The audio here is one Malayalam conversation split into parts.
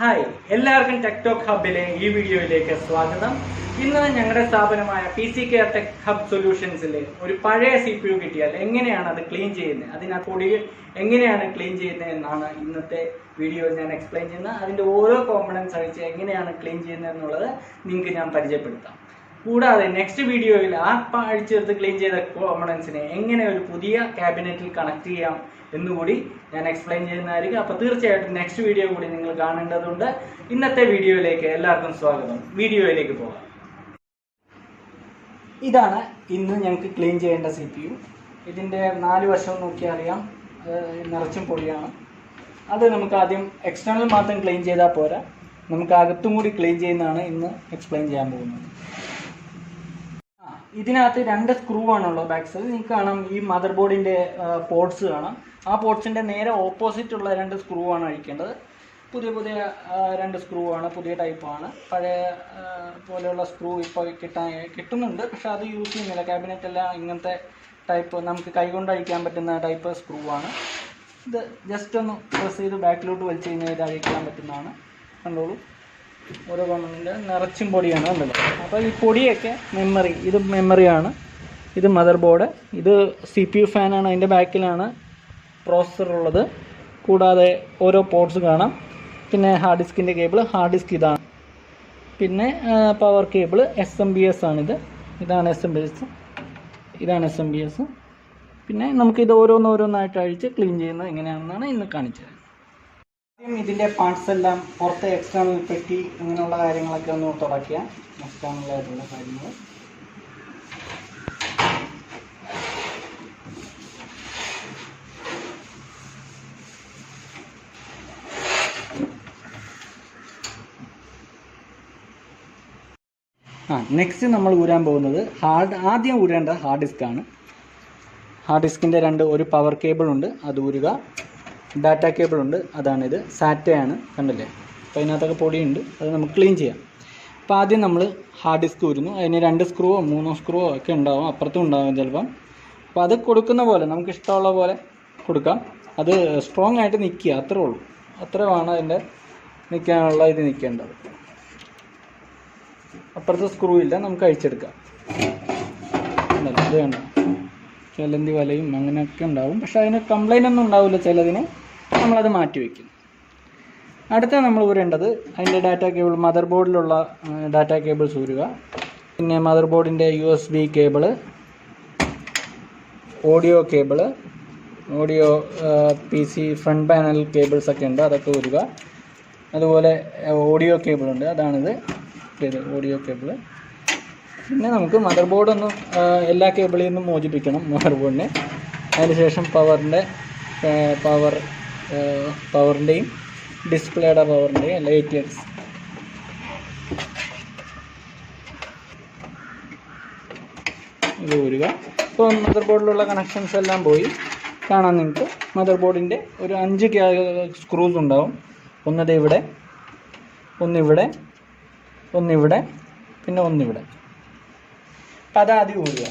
ഹായ്, എല്ലാവർക്കും ടെക്ടോക്ക് ഹബിലെ ഈ വീഡിയോയിലേക്ക് സ്വാഗതം. ഇന്ന് ഞങ്ങളുടെ സ്ഥാപനമായ PCCareTechHub Solutionsലെ ഒരു പഴയ CPU കിട്ടിയാൽ എങ്ങനെയാണ് അത് ക്ലീൻ ചെയ്യുന്നത്, അതിനകത്ത് പൊടി എങ്ങനെയാണ് ക്ലീൻ ചെയ്യുന്നത് എന്നാണ് ഇന്നത്തെ വീഡിയോയിൽ ഞാൻ എക്സ്പ്ലെയിൻ ചെയ്യുന്നത്. അതിൻ്റെ ഓരോ കോമ്പണൻസ് അഴിച്ച് എങ്ങനെയാണ് ക്ലീൻ ചെയ്യുന്നത് എന്നുള്ളത് നിങ്ങൾക്ക് ഞാൻ പരിചയപ്പെടുത്താം. കൂടാതെ നെക്സ്റ്റ് വീഡിയോയിൽ ആ അഴിച്ചെടുത്ത് ക്ലീൻ ചെയ്ത കോമ്പണൻസിനെ എങ്ങനെ ഒരു പുതിയ ക്യാബിനറ്റിൽ കണക്ട് ചെയ്യാം എന്നുകൂടി ഞാൻ എക്സ്പ്ലെയിൻ ചെയ്യുന്നതായിരിക്കും. അപ്പോൾ തീർച്ചയായിട്ടും നെക്സ്റ്റ് വീഡിയോ കൂടി നിങ്ങൾ കാണേണ്ടതുണ്ട്. ഇന്നത്തെ വീഡിയോയിലേക്ക് എല്ലാവർക്കും സ്വാഗതം. വീഡിയോയിലേക്ക് പോകാം. ഇതാണ് ഇന്ന് ഞങ്ങൾക്ക് ക്ലീൻ ചെയ്യേണ്ട CPU. ഇതിൻ്റെ 4 വശവും നോക്കിയാൽ അറിയാം, നിറച്ചും പൊടിയാണ്. അത് നമുക്ക് ആദ്യം എക്സ്റ്റേണൽ മാത്രം ക്ലീൻ ചെയ്താൽ പോരാ, നമുക്ക് അകത്തും കൂടി ക്ലീൻ ചെയ്യുന്നതാണ് ഇന്ന് എക്സ്പ്ലെയിൻ ചെയ്യാൻ പോകുന്നത്. ഇതിനകത്ത് 2 സ്ക്രൂ ആണുള്ളത്. ബാക്ക് സൈഡ് നിങ്ങൾക്ക് കാണാം, ഈ മദർ ബോർഡിൻ്റെ പോർട്സ് കാണാം. ആ പോർട്സിൻ്റെ നേരെ ഓപ്പോസിറ്റ് ഉള്ള 2 സ്ക്രൂ ആണ് അഴിക്കേണ്ടത്. പുതിയ 2 സ്ക്രൂ ആണ്, പുതിയ ടൈപ്പാണ്. പഴയ പോലെയുള്ള സ്ക്രൂ ഇപ്പോൾ കിട്ടുന്നുണ്ട്, പക്ഷെ അത് യൂസ് ചെയ്യുന്നില്ല. ക്യാബിനറ്റ് എല്ലാം ഇങ്ങനത്തെ ടൈപ്പ് നമുക്ക് കൈകൊണ്ട് അഴിക്കാൻ പറ്റുന്ന ടൈപ്പ് സ്ക്രൂ ആണ്. ഇത് ജസ്റ്റ് ഒന്ന് പ്രസ് ചെയ്ത് ബാക്കിലോട്ട് വലിച്ചു കഴിഞ്ഞാൽ ഇത് അഴിക്കാൻ പറ്റുന്നതാണ്. കണ്ടോളൂ, ഓരോ കോമ്പണൻ്റ് നിറച്ചും പൊടിയാണ് കണ്ടല്ലോ. അപ്പോൾ ഈ പൊടിയൊക്കെ മെമ്മറി, ഇത് മെമ്മറിയാണ്, ഇത് മദർ ബോർഡ്, ഇത് CPU ഫാനാണ്, അതിൻ്റെ ബാക്കിലാണ് പ്രോസസ്സർ ഉള്ളത്. കൂടാതെ ഓരോ പോർട്സ് കാണാം. പിന്നെ ഹാർഡ് ഡിസ്കിൻ്റെ കേബിൾ, ഹാർഡ് ഡിസ്ക് ഇതാണ്. പിന്നെ പവർ കേബിൾ, SMBS ആണിത്. ഇതാണ് SMBS, ഇതാണ് SMBS. പിന്നെ നമുക്കിത് ഓരോന്നായിട്ട് അഴിച്ച് ക്ലീൻ ചെയ്യുന്നത് എങ്ങനെയാണെന്നാണ് ഇന്ന് കാണിച്ചത്. ആദ്യം ഇതിൻ്റെ പാർട്സ് എല്ലാം പുറത്തെ എക്സ്റ്റേണൽ പെട്ടി അങ്ങനെയുള്ള കാര്യങ്ങളൊക്കെ ഒന്ന് തുടയ്ക്കുക. എക്സ്റ്റേണലായിട്ടുള്ള കാര്യങ്ങൾ നെക്സ്റ്റ് നമ്മൾ ഊരാൻ പോകുന്നത് ആദ്യം ഊരേണ്ട ഹാർഡ് ഡിസ്ക്കാണ്. ഹാർഡ് ഡിസ്കിൻ്റെ ഒരു പവർ കേബിൾ ഉണ്ട്, അത് ഊരുക. ഡാറ്റ കേബിൾ ഉണ്ട്, അതാണിത്. സാറ്റയാണ്, കണ്ടില്ലേ. അപ്പോൾ അതിനകത്തൊക്കെ പൊടിയുണ്ട്, അത് നമുക്ക് ക്ലീൻ ചെയ്യാം. അപ്പോൾ ആദ്യം നമ്മൾ ഹാർഡ് ഡിസ്ക് ഊരുന്നു. അതിന് 2 സ്ക്രൂവോ 3 സ്ക്രൂവോ ഒക്കെ ഉണ്ടാവും, അപ്പുറത്തും ഉണ്ടാകും ചിലപ്പം. അപ്പോൾ അത് കൊടുക്കുന്ന പോലെ നമുക്ക് ഇഷ്ടമുള്ള പോലെ കൊടുക്കാം. അത് സ്ട്രോങ് ആയിട്ട് നിൽക്കുക, അത്രേ ഉള്ളൂ. അത്രയുമാണ് അതിൻ്റെ നിൽക്കാനുള്ള ഇത് നിൽക്കേണ്ടത്. അപ്പുറത്ത് സ്ക്രൂ ഇല്ല, നമുക്ക് അഴിച്ചെടുക്കാം. ഇത് വേണ്ട, ചിലന്തി വലയും അങ്ങനെയൊക്കെ ഉണ്ടാവും, പക്ഷെ അതിന് കംപ്ലൈൻ്റ് ഒന്നും ഉണ്ടാവില്ല. ചിലതിന് നമ്മളത് മാറ്റി വയ്ക്കും. അടുത്ത നമ്മൾ ഊരേണ്ടത് അതിൻ്റെ ഡാറ്റ കേബിൾ, മദർ ബോർഡിലുള്ള ഡാറ്റ കേബിൾസ് ഊരുക. പിന്നെ മദർ ബോർഡിൻ്റെ USB cable, audio cable, audio PC front panel cables ഒക്കെ ഉണ്ട്, അതൊക്കെ ഊരുക. അതുപോലെ ഓഡിയോ കേബിളുണ്ട്, അതാണിത്, ഓഡിയോ കേബിള്. പിന്നെ നമുക്ക് മദർ ബോർഡൊന്നും എല്ലാ കേബിളിൽ നിന്നും മോചിപ്പിക്കണം മദർ ബോർഡിനെ. അതിനുശേഷം പവറിൻ്റെയും ഡിസ്പ്ലേയുടെ പവറിൻ്റെയും എല്ലാം ATX ഇത് ഊരുക. ഇപ്പോൾ മദർ ബോർഡിലുള്ള കണക്ഷൻസ് എല്ലാം പോയി കാണാൻ നിങ്ങൾക്ക്. മദർ ബോർഡിൻ്റെ ഒരു 5 സ്ക്രൂസ് ഉണ്ടാവും. ഒന്നത് ഇവിടെ, ഒന്നിവിടെ, ഒന്നിവിടെ, പിന്നെ ഒന്നിവിടെ. അപ്പം അതാദ്യം ഊരുക.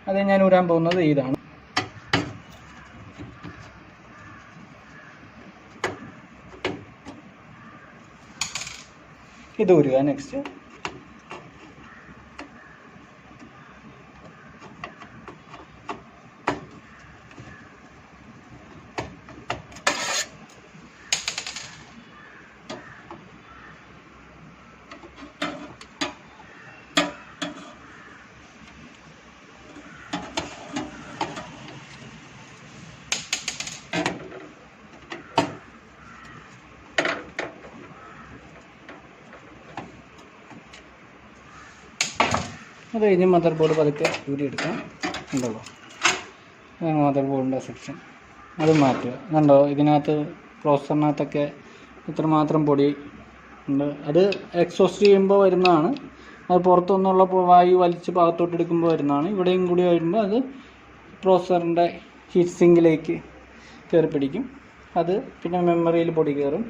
അത് ഞാൻ ഊരാൻ പോകുന്നത് ഇതാണ്. ഇത് ഊരുക. നെക്സ്റ്റ് അത് കഴിഞ്ഞ് മദർ ബോർഡ് പതുക്കെ ഊരിയെടുക്കാം. ഉണ്ടല്ലോ, മദർ ബോർഡിൻ്റെ സെക്ഷൻ അത് മാറ്റുക. കണ്ടോ, ഇതിനകത്ത് പ്രോസസ്സറിനകത്തൊക്കെ ഇത്രമാത്രം പൊടി ഉണ്ട്. അത് എക്സോസ്റ്റ് ചെയ്യുമ്പോൾ വരുന്നതാണ്. അത് പുറത്തുനിന്നുള്ള വായു വലിച്ച് ഭാഗത്തോട്ട് എടുക്കുമ്പോൾ വരുന്നതാണ്. ഇവിടെയും കൂടി വരുമ്പോൾ അത് പ്രോസസ്സറിൻ്റെ ഹീറ്റ് സിങ്കിലേക്ക് കയറി പിടിക്കും. അത് പിന്നെ മെമ്മറിയിൽ പൊടി കയറാം.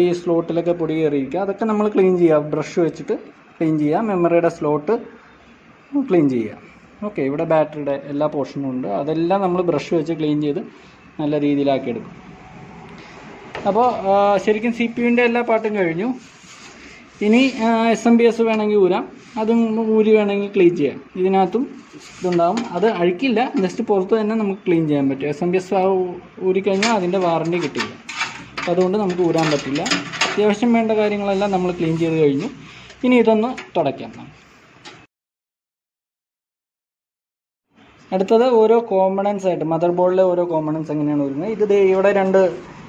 ഈ സ്ലോട്ടിലൊക്കെ പൊടി കയറിയിരിക്കുക. അതൊക്കെ നമ്മൾ ക്ലീൻ ചെയ്യുക, ബ്രഷ് വെച്ചിട്ട് ക്ലീൻ ചെയ്യുക. മെമ്മറിയുടെ സ്ലോട്ട് ക്ലീൻ ചെയ്യുക. ഓക്കെ, ഇവിടെ ബാറ്ററിയുടെ എല്ലാ പോർഷനും ഉണ്ട്, അതെല്ലാം നമ്മൾ ബ്രഷ് വെച്ച് ക്ലീൻ ചെയ്ത് നല്ല രീതിയിലാക്കിയെടുക്കും. അപ്പോൾ ശരിക്കും CPU-ൻ്റെ എല്ലാ പാർട്ടും കഴിഞ്ഞു. ഇനി SMBS വേണമെങ്കിൽ ഊരാം, അതും ഊരി വേണമെങ്കിൽ ക്ലീൻ ചെയ്യാം. ഇതിനകത്തും ഇതുണ്ടാകും, അത് അഴുക്കില്ല, ജസ്റ്റ് പുറത്ത് തന്നെ നമുക്ക് ക്ലീൻ ചെയ്യാൻ പറ്റും. SMBS ഊരിക്കഴിഞ്ഞാൽ അതിൻ്റെ വാറണ്ടി കിട്ടില്ല, അപ്പോൾ അതുകൊണ്ട് നമുക്ക് ഊരാൻ പറ്റില്ല. അത്യാവശ്യം വേണ്ട കാര്യങ്ങളെല്ലാം നമ്മൾ ക്ലീൻ ചെയ്ത് കഴിഞ്ഞു. ഇനി ഇതൊന്ന് തുടയ്ക്കാം. അടുത്തത് ഓരോ കോമ്പണൻസ് ആയിട്ട് മദർ ബോർഡിലെ ഓരോ കോമ്പണൻസ് എങ്ങനെയാണ് ഊരുന്നത്. ഇത് ഇവിടെ 2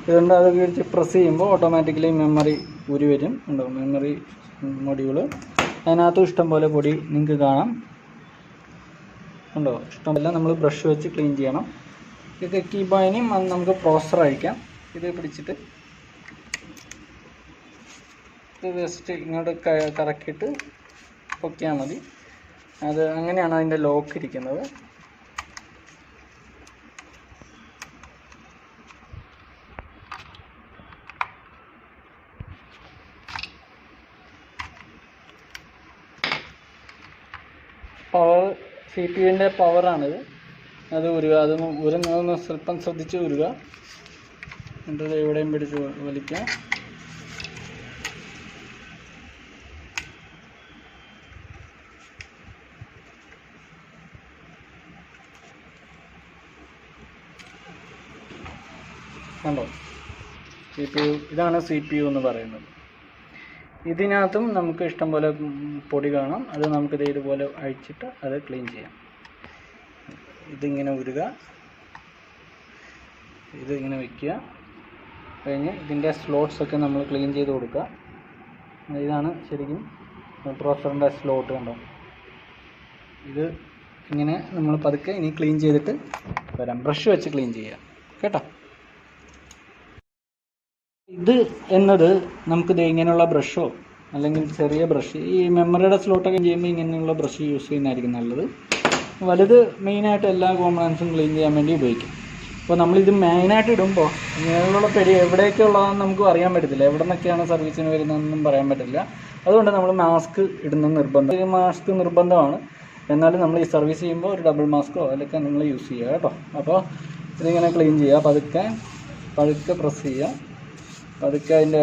ഇതുണ്ട്, അത് വെച്ച് പ്രസ് ചെയ്യുമ്പോൾ ഓട്ടോമാറ്റിക്കലി മെമ്മറി ഊരി വരും. ഉണ്ടോ മെമ്മറി മൊഡ്യൂള്, അതിനകത്തും ഇഷ്ടംപോലെ പൊടി നിങ്ങൾക്ക് കാണാം. ഉണ്ടോ ഇഷ്ടമല്ല, നമ്മൾ ബ്രഷ് വെച്ച് ക്ലീൻ ചെയ്യണം. ഇത് കീബോയിനും നമുക്ക് പ്രോസസ്സർ അഴിക്കാം. ഇത് പിടിച്ചിട്ട് ഇത് ജസ്റ്റ് ഇങ്ങോട്ട് കറക്കിയിട്ട് പൊക്കിയാൽ മതി. അത് അങ്ങനെയാണ് അതിൻ്റെ ലോക്ക് ഇരിക്കുന്നത്. പവർ CPU-ൻ്റെ പവറാണിത്. അത് ഉരുക, അതൊന്ന് സ്വല്പം ശ്രദ്ധിച്ച് ഉരുക. എന്നിട്ട് എവിടെയും പിടിച്ച് വലിക്കാം. കണ്ടോ CPU, ഇതാണ് CPU എന്ന് പറയുന്നത്. ഇതിനകത്തും നമുക്ക് ഇഷ്ടംപോലെ പൊടി കാണാം. അത് നമുക്കിത് ഇതുപോലെ അഴിച്ചിട്ട് അത് ക്ലീൻ ചെയ്യാം. ഇതിങ്ങനെ ഉരുക, ഇതിങ്ങനെ വയ്ക്കുക. കഴിഞ്ഞ് ഇതിൻ്റെ സ്ലോട്ട്സൊക്കെ നമ്മൾ ക്ലീൻ ചെയ്ത് കൊടുക്കുക. ഇതാണ് ശരിക്കും പ്രോസസറിൻ്റെ സ്ലോട്ട്. കണ്ടോ, ഇത് ഇങ്ങനെ നമ്മൾ പതുക്കെ ഇനി ക്ലീൻ ചെയ്തിട്ട് വരാം. ബ്രഷ് വെച്ച് ക്ലീൻ ചെയ്യാം കേട്ടോ. ഇത് എന്നത് നമുക്ക് ഇങ്ങനെയുള്ള ബ്രഷോ അല്ലെങ്കിൽ ചെറിയ ബ്രഷ്, ഈ മെമ്മറിയുടെ സ്ലോട്ടൊക്കെ ചെയ്യുമ്പോൾ ഇങ്ങനെയുള്ള ബ്രഷ് യൂസ് ചെയ്യുന്നതായിരിക്കും നല്ലത്. വലുത് മെയിനായിട്ട് എല്ലാ കോമ്പണൻസും ക്ലീൻ ചെയ്യാൻ വേണ്ടി ഉപയോഗിക്കും. അപ്പോൾ നമ്മളിത് മെയിനായിട്ട് ഇടുമ്പോൾ ഇങ്ങനെയുള്ള പെടി എവിടെയൊക്കെ ഉള്ളതെന്ന് നമുക്ക് അറിയാൻ പറ്റത്തില്ല, എവിടെ നിന്നൊക്കെയാണ് സർവീസിന് വരുന്നതെന്നും പറയാൻ പറ്റില്ല. അതുകൊണ്ട് നമ്മൾ മാസ്ക് ഇടുന്ന മാസ്ക് നിർബന്ധമാണ്. എന്നാലും നമ്മൾ ഈ സർവീസ് ചെയ്യുമ്പോൾ ഒരു ഡബിൾ മാസ്കോ അതിലൊക്കെ നിങ്ങൾ യൂസ് ചെയ്യുക കേട്ടോ. അപ്പോൾ ഇതിങ്ങനെ ക്ലീൻ ചെയ്യുക, പതുക്കെ പ്രസ് ചെയ്യുക. പതുക്കെ അതിൻ്റെ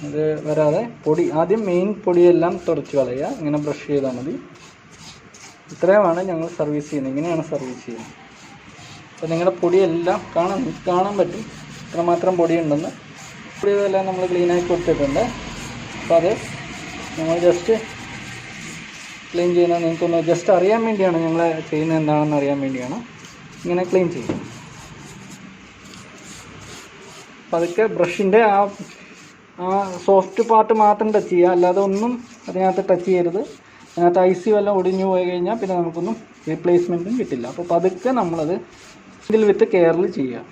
ഇത് വരാതെ പൊടി ആദ്യം മെയിൻ പൊടിയെല്ലാം തുടച്ച് കളയുക. ഇങ്ങനെ ബ്രഷ് ചെയ്താൽ മതി. ഇത്രയുമാണ് ഞങ്ങൾ സർവീസ് ചെയ്യുന്നത്, ഇങ്ങനെയാണ് സർവീസ് ചെയ്യുന്നത്. അപ്പോൾ നിങ്ങളുടെ പൊടിയെല്ലാം കാണാൻ പറ്റും ഇത്രമാത്രം പൊടിയുണ്ടെന്ന്. പൊടിയെല്ലാം നമ്മൾ ക്ലീനാക്കി കൊടുത്തിട്ടുണ്ട്. അപ്പോൾ അത് നമ്മൾ ജസ്റ്റ് ക്ലീൻ ചെയ്യുന്നത് നിങ്ങൾക്കൊന്ന് ജസ്റ്റ് അറിയാൻ വേണ്ടിയാണ്, ഞങ്ങൾ ചെയ്യുന്നത് എന്താണെന്ന് അറിയാൻ വേണ്ടിയാണ് ഇങ്ങനെ ക്ലീൻ ചെയ്യുന്നത്. പതുക്കെ ബ്രഷിൻ്റെ ആ സോഫ്റ്റ് പാർട്ട് മാത്രം ടച്ച് ചെയ്യുക, അല്ലാതെ ഒന്നും അതിനകത്ത് ടച്ച് ചെയ്യരുത്. അതിനകത്ത് ഐസി വല്ലതും ഒടിഞ്ഞു പോയി കഴിഞ്ഞാൽ പിന്നെ നമുക്കൊന്നും റീപ്ലേസ്മെൻറ്റും കിട്ടില്ല. അപ്പോൾ പതുക്കെ നമ്മളത് ഇതിൽ വിത്ത് കെയറിൽ ചെയ്യുക.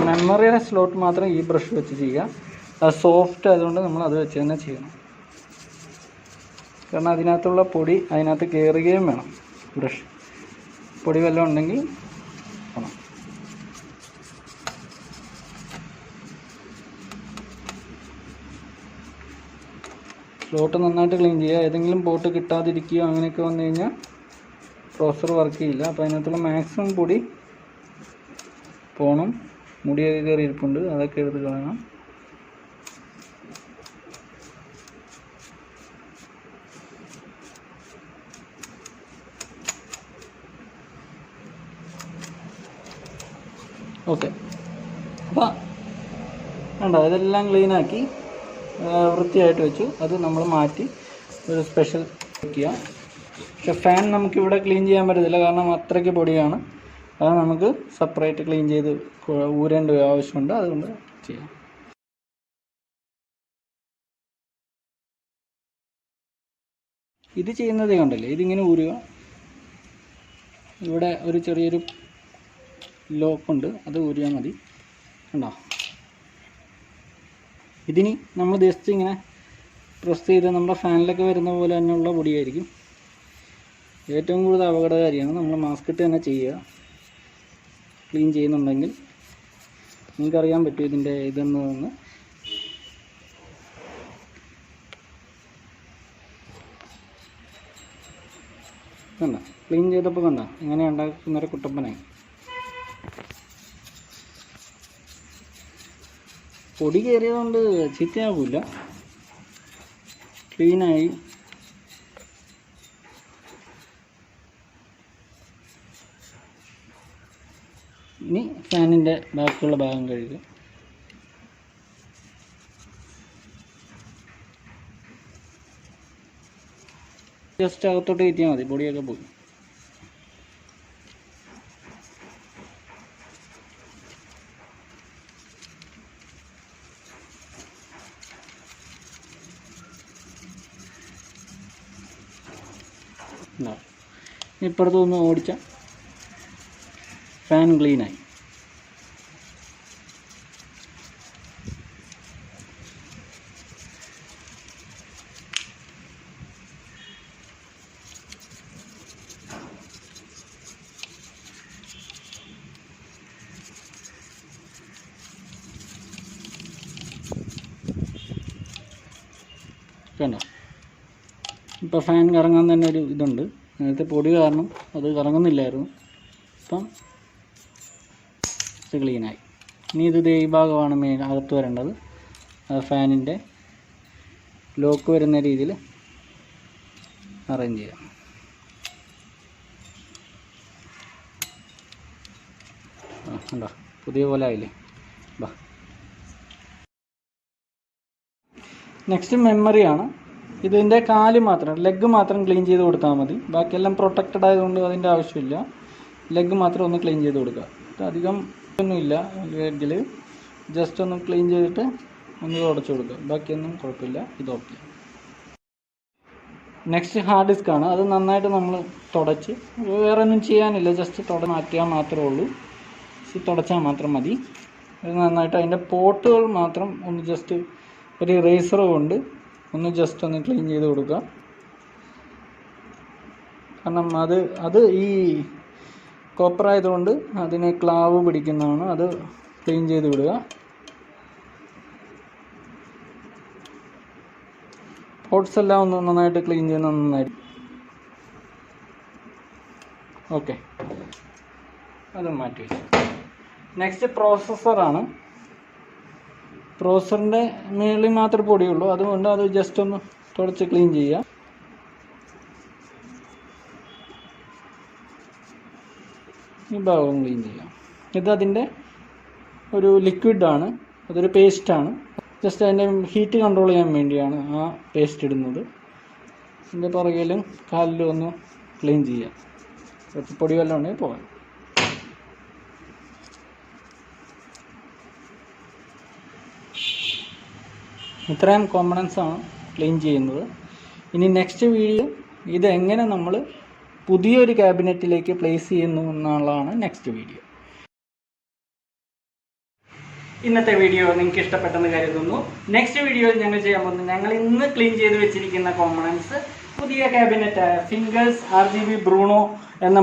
മെമ്മറിയുടെ സ്ലോട്ട് മാത്രം ഈ ബ്രഷ് വെച്ച് ചെയ്യുക. അത് സോഫ്റ്റ് ആയതുകൊണ്ട് നമ്മൾ അത് വെച്ച് തന്നെ ചെയ്യണം. കാരണം അതിനകത്തുള്ള പൊടി അതിനകത്ത് കയറുകയും വേണം. ബ്രഷ് പൊടി വല്ലതും ഉണ്ടെങ്കിൽ വേണം. സ്ലോട്ട് നന്നായിട്ട് ക്ലീൻ ചെയ്യുക. ഏതെങ്കിലും പോട്ട് കിട്ടാതിരിക്കുകയോ അങ്ങനെയൊക്കെ വന്നു കഴിഞ്ഞാൽ പ്രോസസ്സർ വർക്ക് ചെയ്യില്ല. അപ്പോൾ അതിനകത്തുള്ള മാക്സിമം പൊടി പോകണം. മുടിയൊക്കെ കയറി ഇരിപ്പുണ്ട്, അതൊക്കെ എടുത്ത് കളയണം. ഓക്കെ, അപ്പോൾ വേണ്ട ഇതെല്ലാം ക്ലീനാക്കി വൃത്തിയായിട്ട് വെച്ചു. അത് നമ്മൾ മാറ്റി ഒരു സ്പെഷ്യൽ വയ്ക്കുക. പക്ഷെ ഫാൻ നമുക്കിവിടെ ക്ലീൻ ചെയ്യാൻ പറ്റത്തില്ല, കാരണം അത്രയ്ക്ക് പൊടിയാണ്. അത് നമുക്ക് സെപ്പറേറ്റ് ക്ലീൻ ചെയ്ത് ഊരേണ്ട ആവശ്യമുണ്ട്, അതുകൊണ്ട് ചെയ്യാം. ഇത് ചെയ്യുന്നതേ കണ്ടല്ലേ, ഇതിങ്ങനെ ഊരുക. ഇവിടെ ഒരു ചെറിയൊരു ലോക്കുണ്ട്, അത് ഊരിയാൽ മതി. കണ്ടോ, ഇതിനി നമ്മൾ ജസ്റ്റ് ഇങ്ങനെ പ്രസ് ചെയ്ത് നമ്മുടെ ഫാനിലൊക്കെ വരുന്ന പോലെ തന്നെയുള്ള പൊടിയായിരിക്കും. ഏറ്റവും കൂടുതൽ അപകടകാരിയാണ്. നമ്മൾ മാസ്ക് ഇട്ട് തന്നെ ചെയ്യുക. ക്ലീൻ ചെയ്യുന്നുണ്ടെങ്കിൽ നിങ്ങൾക്കറിയാൻ പറ്റും ഇതിൻ്റെ ഇതെന്ന്. കണ്ട ക്ലീൻ ചെയ്തപ്പോൾ കണ്ട ഇങ്ങനെ ഉണ്ടാക്കുന്നൊരു കുട്ടപ്പനായി. പൊടി കയറിയതുകൊണ്ട് ചീത്തയാവില്ല, ക്ലീനായി. ഇനി ഫാനിൻ്റെ ബാക്കിയുള്ള ഭാഗം കഴുകുക. ജസ്റ്റ് അകത്തോട്ട് കയറ്റിയാൽ മതി, പൊടിയൊക്കെ പോയി. ഇപ്പുറത്ത് ഒന്ന് ഓടിച്ച ഫാൻ ക്ലീനായി. കണ്ടോ, ഇപ്പോൾ ഫാൻ കറങ്ങാൻ തന്നെ ഒരു ഇതുണ്ട്. നേരത്തെ പൊടി കാരണം അത് കറങ്ങുന്നില്ലായിരുന്നു, ഇപ്പം ഇത് ക്ലീനായി. ഇനി ഇത് ഈ ഭാഗമാണ് മെയിൻ അകത്ത് വരേണ്ടത്. ഫാനിൻ്റെ ലോക്ക് വരുന്ന രീതിയിൽ അറേഞ്ച് ചെയ്യാം. ഉണ്ടോ, പുതിയ പോലെ ആയില്ലേ. ബാ, നെക്സ്റ്റ് മെമ്മറിയാണ്. ഇതിൻ്റെ കാല് മാത്രം, ലെഗ് മാത്രം ക്ലീൻ ചെയ്ത് കൊടുത്താൽ മതി. ബാക്കിയെല്ലാം പ്രൊട്ടക്റ്റഡ് ആയതുകൊണ്ട് അതിൻ്റെ ആവശ്യമില്ല. ലെഗ് മാത്രം ഒന്ന് ക്ലീൻ ചെയ്ത് കൊടുക്കുക. ഇത് അധികം ഒന്നുമില്ല, ലെഗിൽ ജസ്റ്റ് ഒന്ന് ക്ലീൻ ചെയ്തിട്ട് ഒന്ന് തുടച്ചു കൊടുക്കുക. ബാക്കിയൊന്നും കുഴപ്പമില്ല, ഇത് ഓക്കെ. നെക്സ്റ്റ് ഹാർഡ് ഡിസ്ക് ആണ്. അത് നന്നായിട്ട് നമ്മൾ തുടച്ച്, വേറെ ഒന്നും ചെയ്യാനില്ല, ജസ്റ്റ് മാറ്റിയാൽ മാത്രമേ ഉള്ളൂ. തുടച്ചാൽ മാത്രം മതി. അത് നന്നായിട്ട് അതിൻ്റെ പോർട്ടുകൾ മാത്രം ഒന്ന് ജസ്റ്റ് ഒരു ഇറേസർ കൊണ്ട് ഒന്ന് ജസ്റ്റ് ഒന്ന് ക്ലീൻ ചെയ്ത് കൊടുക്കുക. കാരണം അത് ഈ കോപ്പർ ആയതുകൊണ്ട് അതിന് ക്ലാവ് പിടിക്കുന്നതാണ്. അത് ക്ലീൻ ചെയ്ത് വിടുക. പോർട്ട്സ് എല്ലാം ഒന്ന് നന്നായിട്ട് ക്ലീൻ ചെയ്യുന്ന നന്നായിട്ട്. ഓക്കെ, അത് മാറ്റി വെച്ചു. നെക്സ്റ്റ് പ്രോസസ്സറാണ്. പ്രോസറിൻ്റെ മേളിൽ മാത്രമേ പൊടിയുള്ളൂ, അതുകൊണ്ട് അത് ജസ്റ്റ് ഒന്ന് തുടച്ച് ക്ലീൻ ചെയ്യുക. ഈ ഭാഗം ക്ലീൻ ചെയ്യാം. ഇതതിൻ്റെ ഒരു ലിക്വിഡാണ്, അതൊരു പേസ്റ്റാണ്. ജസ്റ്റ് അതിൻ്റെ ഹീറ്റ് കൺട്രോൾ ചെയ്യാൻ വേണ്ടിയാണ് ആ പേസ്റ്റ് ഇടുന്നത്. ഇതിൻ്റെ പുറകിലും കാലിലും ഒന്ന് ക്ലീൻ ചെയ്യാം. കുറച്ച് പൊടി വല്ലതും ഉണ്ടെങ്കിൽ പോകാം. ഇത്രയും കോമ്പണൻസ് ആണ് ക്ലീൻ ചെയ്യുന്നത്. ഇനി നെക്സ്റ്റ് വീഡിയോ ഇത് എങ്ങനെ നമ്മൾ പുതിയൊരു ക്യാബിനറ്റിലേക്ക് പ്ലേസ് ചെയ്യുന്നു എന്നുള്ളതാണ് നെക്സ്റ്റ് വീഡിയോ. ഇന്നത്തെ വീഡിയോ നിങ്ങൾക്ക് ഇഷ്ടപ്പെട്ടെന്ന് കരുതുന്നു. നെക്സ്റ്റ് വീഡിയോയിൽ ഞങ്ങൾ ചെയ്യാൻ പോകുന്നത്, ഞങ്ങൾ ഇന്ന് ക്ലീൻ ചെയ്ത് വെച്ചിരിക്കുന്ന കോമ്പണൻസ് പുതിയ ക്യാബിനറ്റ് ഫിംഗേഴ്സ് RGB ബ്രൂണോ എന്ന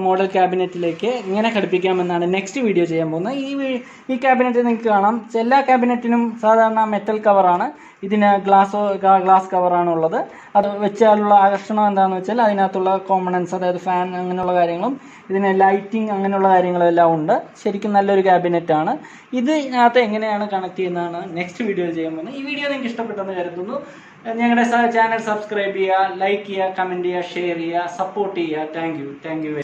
മോഡൽ ക്യാബിനറ്റിലേക്ക് എങ്ങനെ ഘടിപ്പിക്കാമെന്നാണ് നെക്സ്റ്റ് വീഡിയോ ചെയ്യാൻ പോകുന്നത്. ഈ ക്യാബിനറ്റ് നിങ്ങൾക്ക് കാണാം, എല്ലാ ക്യാബിനറ്റിനും സാധാരണ മെറ്റൽ കവറാണ്, ഇതിന് ഗ്ലാസ് കവറാണ് ഉള്ളത്. അത് വെച്ചാലുള്ള ആകർഷണം എന്താണെന്ന് വെച്ചാൽ അതിനകത്തുള്ള കോമ്പണൻസ്, അതായത് ഫാൻ അങ്ങനെയുള്ള കാര്യങ്ങളും ഇതിന് ലൈറ്റിംഗ് അങ്ങനെയുള്ള കാര്യങ്ങളും എല്ലാം ഉണ്ട്. ശരിക്കും നല്ലൊരു ക്യാബിനറ്റാണ്. ഇതിനകത്ത് എങ്ങനെയാണ് കണക്ട് ചെയ്യുന്നതാണ് നെക്സ്റ്റ് വീഡിയോയിൽ ചെയ്യാൻ പോകുന്നത്. ഈ വീഡിയോ നിങ്ങൾക്ക് ഇഷ്ടപ്പെട്ടെന്ന് കരുതുന്നു. ഞങ്ങളുടെ ചാനൽ സബ്സ്ക്രൈബ് ചെയ്യുക, ലൈക്ക് ചെയ്യുക, കമൻറ്റ് ചെയ്യുക, ഷെയർ ചെയ്യുക, സപ്പോർട്ട് ചെയ്യുക. Thank you.